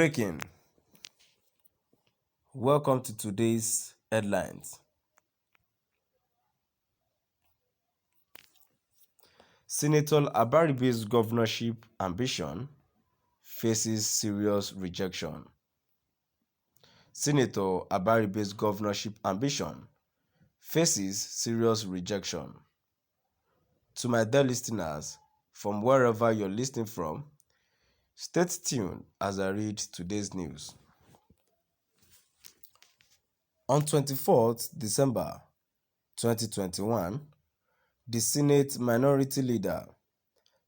Breaking. Welcome to today's headlines. Senator Abaribe's governorship ambition faces serious rejection. Senator Abaribe's governorship ambition faces serious rejection. To my dear listeners, from wherever you're listening from, stay tuned as I read today's news. On 24th December 2021, the Senate Minority Leader,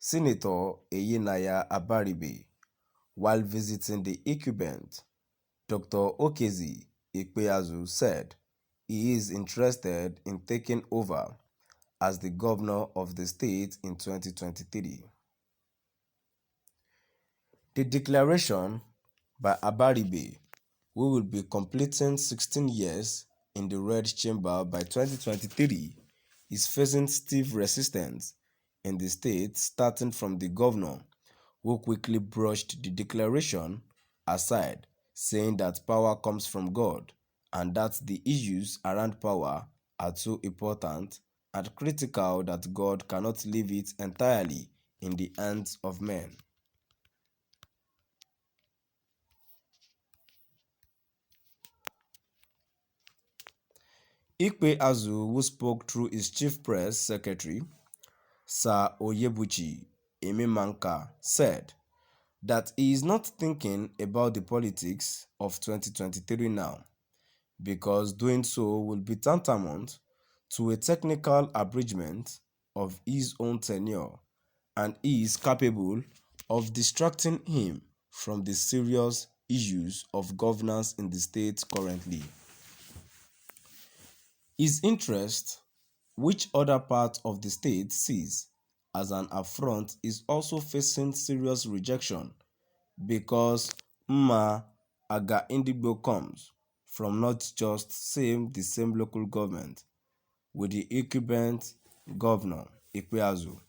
Senator Rējēction Abaribe, while visiting the incumbent, Dr. Okezie Ikpeazu, said he is interested in taking over as the governor of the state in 2023. The declaration by Abaribe, who will be completing 16 years in the Red Chamber by 2023, is facing stiff resistance in the state, starting from the governor, who quickly brushed the declaration aside, saying that power comes from God and that the issues around power are too important and critical that God cannot leave it entirely in the hands of men. Ikpeazu, who spoke through his chief press secretary, Sir Oyebuchi Ememanka, said that he is not thinking about the politics of 2023 now, because doing so will be tantamount to a technical abridgment of his own tenure, and he is capable of distracting him from the serious issues of governance in the state currently. His interest, which other part of the state sees as an affront, is also facing serious rejection because Mma Aga Indigbo comes from not just the same local government with the incumbent governor Ikpeazu,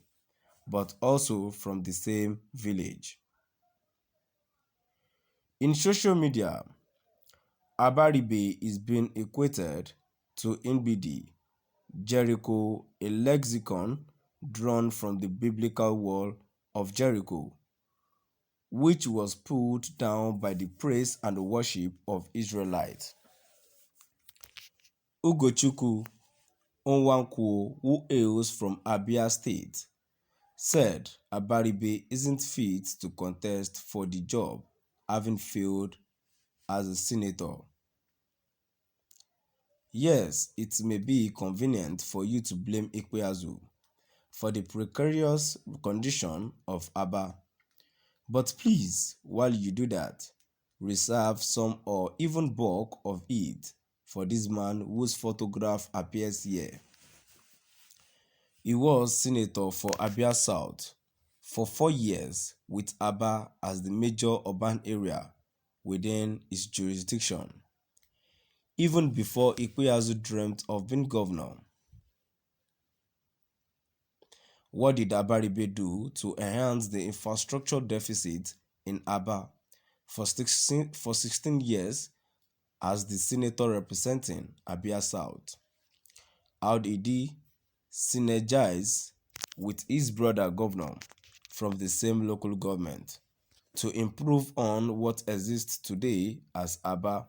but also from the same village. In social media, Abaribe is being equated to NBD, Jericho, a lexicon drawn from the biblical wall of Jericho, which was pulled down by the praise and worship of Israelites. Ugochukwu Onwankwo, who hails from Abia State, said Abaribe isn't fit to contest for the job, having failed as a senator. Yes, it may be convenient for you to blame Ikpeazu for the precarious condition of Aba, but please, while you do that, reserve some or even bulk of it for this man whose photograph appears here. He was senator for Abia South for 4 years, with Aba as the major urban area within his jurisdiction, even before Ikpeazu dreamt of being governor. What did Abaribe do to enhance the infrastructure deficit in Aba for 16 years as the senator representing Abia South? How did he synergize with his brother governor from the same local government to improve on what exists today as Aba?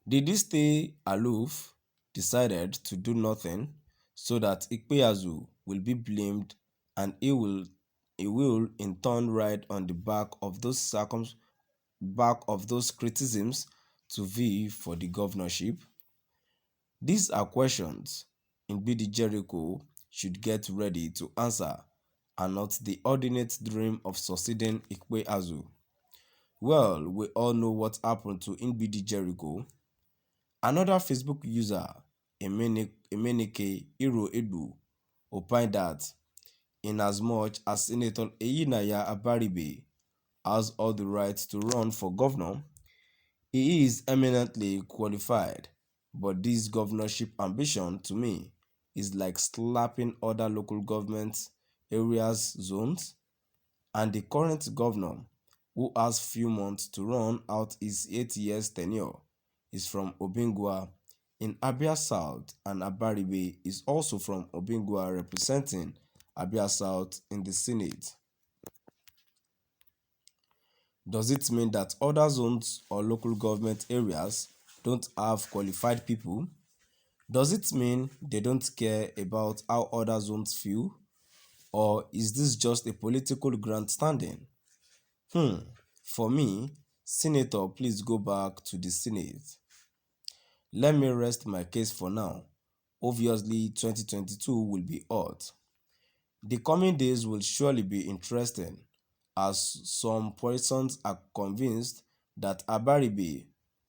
Did he stay aloof, decided to do nothing, so that Ikpeazu will be blamed and he will in turn ride on the back of those criticisms to vie for the governorship? These are questions NBD Jericho should get ready to answer, and not the ordinate dream of succeeding Ikpeazu. Well, we all know what happened to NBD Jericho. Another Facebook user, Emenike Iro Edu, opined that inasmuch as Senator Rējēction Abaribe has all the right to run for governor, he is eminently qualified, but this governorship ambition to me is like slapping other local government areas zones, and the current governor who has few months to run out his 8 years tenure, is from Obingwa in Abia South, and Abaribe is also from Obingwa, representing Abia South in the Senate. Does it mean that other zones or local government areas don't have qualified people? Does it mean they don't care about how other zones feel? Or is this just a political grandstanding? For me, Senator, please go back to the Senate. Let me rest my case for now. Obviously, 2022 will be hot. The coming days will surely be interesting, as some persons are convinced that Abaribe,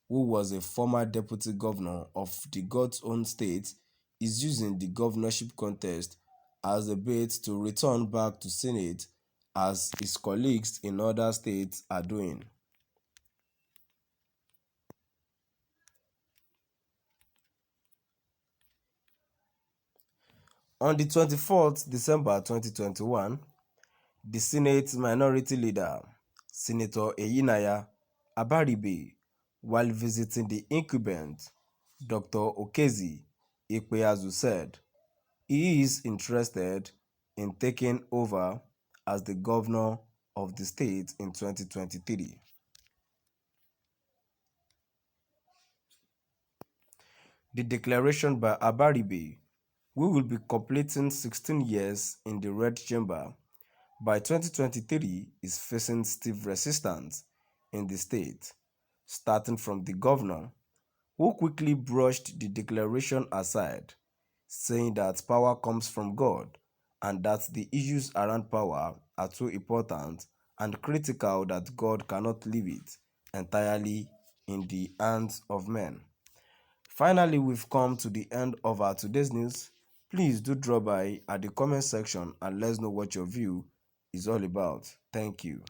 who was a former deputy governor of the God's own state, is using the governorship contest as a bait to return back to Senate as his colleagues in other states are doing. On the 24th December 2021, the Senate Minority Leader, Senator Eyinaya Abaribe, while visiting the incumbent, Dr. Okezi Ikpeazu, said he is interested in taking over as the governor of the state in 2023. The declaration by Abaribe, we will be completing 16 years in the Red Chamber by 2023, is facing stiff resistance in the state, starting from the governor, who quickly brushed the declaration aside, saying that power comes from God and that the issues around power are too important and critical that God cannot leave it entirely in the hands of men. Finally, we've come to the end of our today's news. Please do drop by at the comment section and let us know what your view is all about. Thank you.